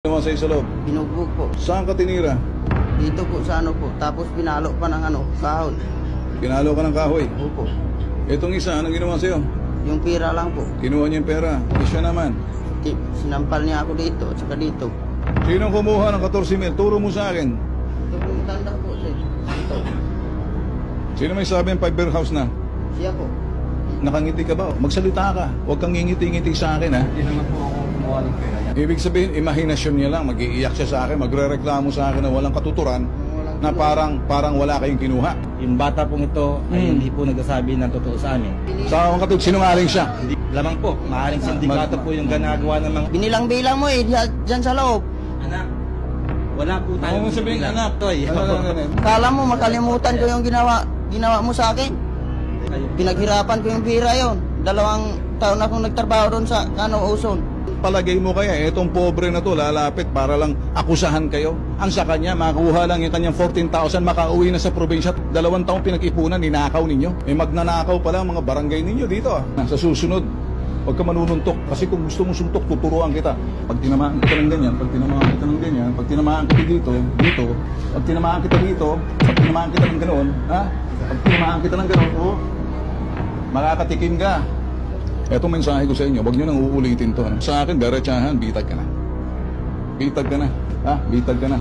Ano sa loob? Binugbog po. Saan ka tinira? Dito po sa ano po. Tapos pinalo pa ng kahoy. Pinalo ka ng kahoy. Opo. Itong isa, anong ginawa sa'yo? Yung pira lang po. Kinuha niya yung pera. Siya naman. Sinampal niya ako dito at saka dito. Sinong kumuha ng 14,000? Turo mo sa akin. Ito po yung tanda po sir. Ito. Sino may sabi ng 5-bear house na? Siya po. Nakangiti ka ba? Magsalita ka. Huwag kang ngingiti-ngiti sa akin, ha? Hindi naman po ako kumuha ng pera. Ibig sabihin, imahinasyon niya lang. Mag-iiyak siya sa akin. Magre-reklamo sa akin na walang katuturan. Na parang wala kayong kinuha. Yung bata pong ito ay hindi po nagsasabi ng totoo sa amin. Sa akong katulad, sinungaling siya. Hindi, lamang po, maaaring sindikato po yung ginagawa ng mga... Binilang-bilang mo dyan sa loob. Anak, wala po tayo. Ano mo sabihin, anak? Toy. Kala mo makalimutan ko yung ginawa mo sa akin. Pinaghirapan ko yung pira yon. 2 taon akong nagtrabaho doon sa Uson. Palagay mo kaya, itong pobre na to lalapit para lang akusahan kayo. Ang sa kanya, makuha lang yung kanyang 14,000, makauwi na sa probinsya. 2 taong pinag-ipunan, ninakaw ninyo. Magnanakaw pala ang mga barangay ninyo dito. Sa susunod, huwag ka manununtok. Kasi kung gusto mong suntok, tuturuan kita. Pag tinamaan kita ng ganyan, pag tinamaan kita ng ganyan, pag tinamaan kita dito, pag tinamaan kita dito, pag tinamaan kita ng ganoon, ha? Pag tinamaan kita ng ganoon, makakatikim ka. Etong mensahe ko sa inyo, huwag nyo nang uulitin to. Sa akin, diretsahan, bitag ka na. Bitag ka na. Ha? Bitag ka na.